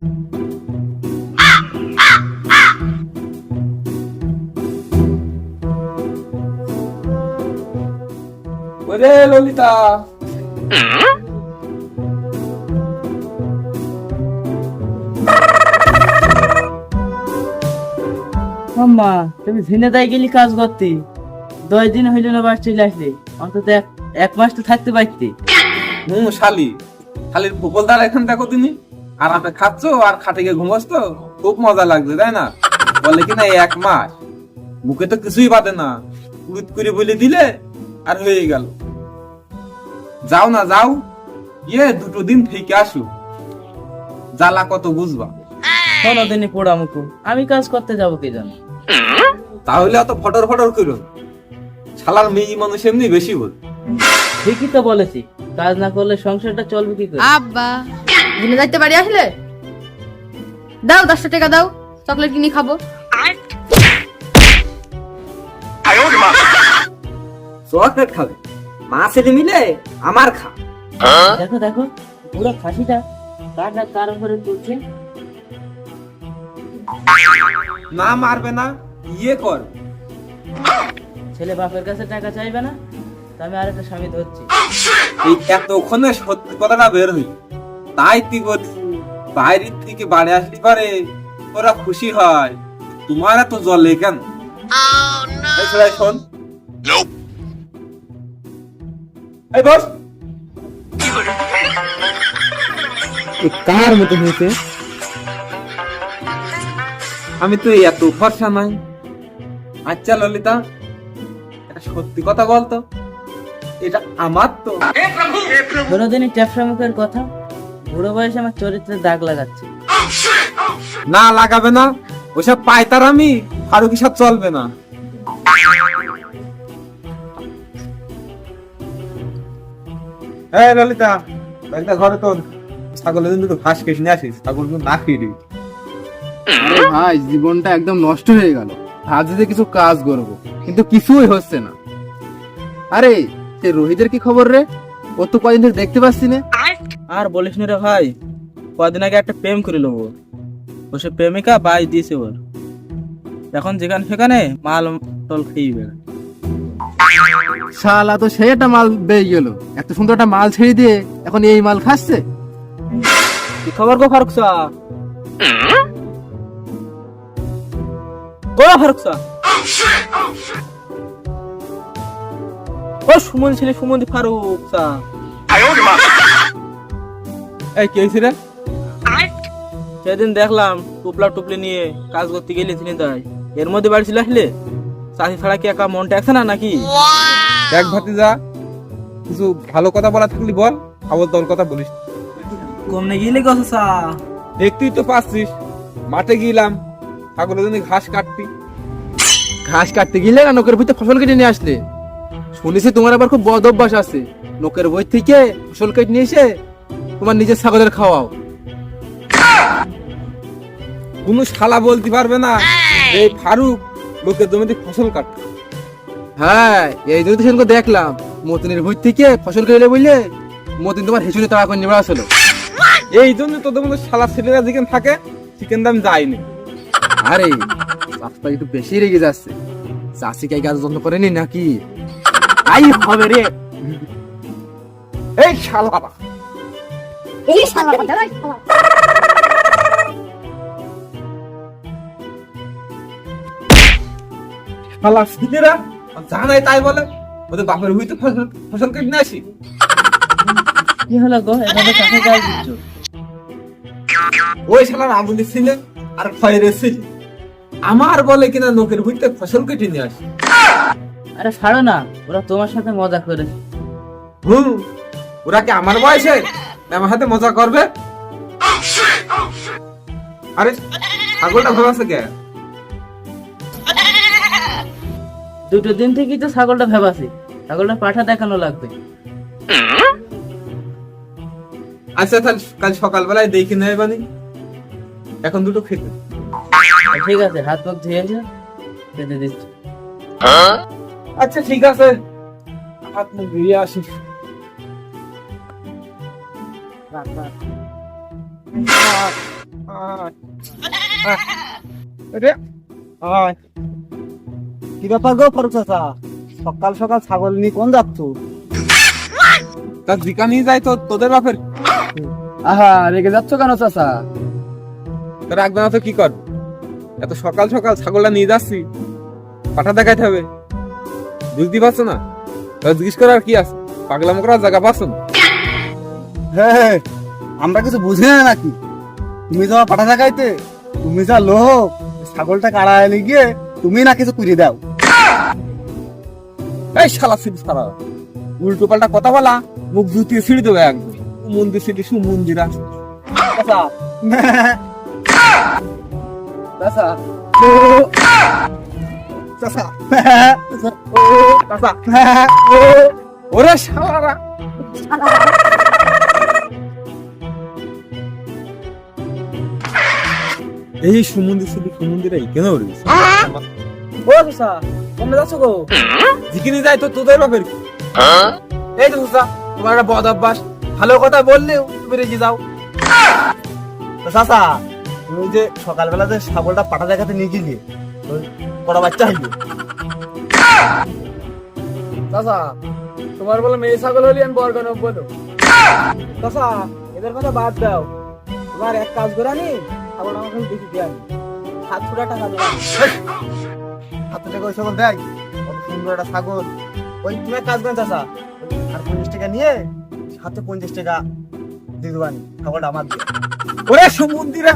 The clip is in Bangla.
ওরে ললিতা, আম্মা তুমি ঝিনেদায় গেলি কাজ করতে, 10 দিন হইল না বাস চলে আসলে, অন্তত এক মাস তো থাকতে পারতি। শালি শালির ফুকলদার এখান দেখো তুমি আরামে খাচ্ছ আর খাটে গিয়ে ঘুমাস, তো খুব মজা লাগছে তাই না? বলে কিনা 1 মাস মুখে তো কিছুই বাদে না, উড়িত করে বলে দিলে আর হয়ে গেল। যাও না যাও, 2 দিন থেকে আসো, জ্বালা কত বুঝবা। কোনদিনই পোড়া মুখো, আমি কাজ করতে যাবো কে জানো। তাহলে অত ফটর ফটর করো, শালার মেয়ে মানুষ এমনি বেশি বল। ঠিকই তো বলেছি, কাজ না করলে সংসারটা চলবে কি করে? আব্বা দিনে যাইতে বাড়ি আসলে দাও 10 টাকা দাও, চকলেট কিনে খাবো। চকলেট খাবে? মা ছেলে মিলে আমার খা। দেখো দেখো পুরো খাসিটা কাটা কার উপরে তুলছে। না মারবে না, কর। ছেলে বাপের কাছে টাকা চাইবে না, তা আমি আরেকটা স্বামী ধরছি। এই এতক্ষণে সত্যি কথাটা বের হই, তাই তুই বলছি বাইরের থেকে বাড়ি আসতে পারে ওরা খুশি হয়, তোমার এত জলে কেন? এই ছোড়া, শোন, এই বস। কার মতো হয়েছে? আমি তো এত ফর্সা নাই। আচ্ছা ললিতা, একটা সত্যি কথা বলতো, এটা আমার তো? কোনোদিনই ট্যাপসা মুখের কথা, বুড়ো বয়সে আমার চরিত্রে দাগ লাগাচ্ছে। না লাগাবে না, ওসব পাইতার আমি ফারুকি সব চলবে না। এই ললিতা, একটা ঘরে তো ছাগলের জন্য দুটো ঘাস কেটে নিয়ে আসিস, ছাগল না খেয়ে দিবি। আরে ভাই, জীবনটা একদম নষ্ট হয়ে গেল। ভাবছি কিছু কাজ করব, কিন্তু কিছুই হচ্ছে না। আরে সে রোহিতের কি খবর রে? ও তো কদিন ধরে দেখতে পাচ্ছি না। আর বলিস নি রে ভাই, কদিন আগে একটা প্রেম করে নেবো, ও সে প্রেমিকা বাই দিয়েছে ওর, এখন যেখানে সেখানে মাল টল খেয়ে বেড়ায়। শালা তো সেই একটা মাল বেয়ে গেল, এত সুন্দর একটা মাল ছেড়ে দিয়ে এখন এই মাল খাচ্ছে। কি খবর গো ফারুকসা? ও ফারুকসা, ও সুমন ছেলে, সুমন্দি ফারুকসা। এই কে রে? সেদিন দেখলাম টুপলা টুপলি নিয়ে কাজ করতে গেলে তিনি তাই, এর মধ্যে বাড়ি ছিল আসলে, চাষি ছাড়া কি একা মনটা একছে না নাকি? দেখ ভাতিজা, কিছু ভালো কথা বলা থাকলি বল, আবল তোর কথা বলিস। কমনে গেলে গসা, দেখতেই তো পাচ্ছিস মাঠে গেলাম ছাগলের জন্য ঘাস কাটতি। ঘাস কাটতে গেলে না নোকের বইতে ফসল কেটে নিয়ে আসলে? শুনেছি তোমার আবার খুব বদ অভ্যাস আছে, নোকের বই থেকে ফসল কেটে নিয়ে এসে তোমার নিজের ছাগলের খাওয়াও। কোন শালা বলতে পারবে না এই ফারুক লোকের জমিতে ফসল কাট। হ্যাঁ, এই জন্য তো সেদিনকে দেখলাম মতিনের বই থেকে ফসল কেটে বললে মতিন তোমার হেসুনে তাড়া করে নেওয়া আসলো। এই জন্য তোদের মধ্যে শালা ছেলেরা যেখানে থাকে সেখানে আমি যাইনি। আরে চাষটা একটু বেশি রেগে যাচ্ছে, চাষি কে গাছ যত্ন করেনি নাকি? আই হবে রে এই শালা, শালা ছেলেরা জানাই তাই বলে ওদের বাপের হইতে ফসল ফসল কেটে নিয়ে আসি। কি হলো গো, এভাবে কাকে গায়ে দিচ্ছ? ওই শালার আগুনে ছিলেন আর ফয়ের ছিল, আমার বলে কিনা নোকের হইতে ফসল কেটে নিয়ে আসি। আরে ছাড়ো না, ওরা তোমার সাথে মজা করে। ওরা কি আমার বয়সে আমার হাতে মজা করবে? আরে ছাগলটা ভাবাছে কে? 2 দিন থেকেই তো ছাগলটা ভেবাছি, ছাগলটা পাঠা দেখানো লাগবে। আচ্ছা তাহলে কাল সকালবেলায় দেখে নেবে বানি, এখন দুটো খেতে। ঠিক আছে, হাত মুখ ধুয়েছে, খেতে দিচ্ছি। আচ্ছা ঠিক আছে, হাত মুখ ধুয়ে আসি। কি ব্যাপার গো ফারুক চাচা, সকাল সকাল ছাগল নিয়ে কোন যাচ্ছ? তা জিকা নিয়ে যাই তো তোদের বাপের, আহা রেগে যাচ্ছ কেন চাচা? তোর রাখবে না তো কি কর? এত সকাল সকাল ছাগলটা নিয়ে যাচ্ছি, পাঠা দেখাইতে হবে, বুঝতে পারছো না? এবার জিজ্ঞেস করার কি আছে? পাগলাম করার জায়গা পাচ্ছ না? হ্যাঁ, আমরা কিছু বুঝি না নাকি? তুমি যা পাঠা দেখাইতে, তুমি যা লোক, ছাগলটা কাড়া এনে গিয়ে তুমি না কিছু করে দাও। এই শালা সিদ্ধ সারা উল্টো পাল্টা কথা বলা, মুখ জুতিয়ে ছিঁড়ে দেবে একদম। মন্দির সিটি সুমন্দিরা চাচা, চাচা, চাচা, চাচা, ওরে শালারা। এই সুমন্দির সিটি সুমন্দিরা কেন উড়িস? ও চাচা, তোমরা যাচ্ছ গো? জিকিনি যাই তো তোদের বাপের কি? এই তো মুসা, তোমার একটা বদ অভ্যাস, ভালো কথা বললেও তুমি রেগে যাও। তো চাচা, তুমি যে সকালবেলা যে ছাগলটা পাঠা দেখাতে নিয়ে গেলি, ওই বড় বাচ্চা হইলো। চাচা তোমার বলে মেয়ে ছাগল হলি আমি বরগণ বলো। চাচা, এদের কথা বাদ দাও, তোমার এক কাজ করে আনি, ছাগলটা আমাকে দেখি দিয়ে আনি, 700 টাকা দেবো। 700 টাকা ওই ছাগল দেয়? কত সুন্দর একটা ছাগল। ওই তুমি এক কাজ করেন চাচা, আর 50 টাকা নিয়ে হাতে 50 টাকা দিয়ে দেবো আনি, ছাগলটা আমার দিয়ে। ওরে সুমন্দিরা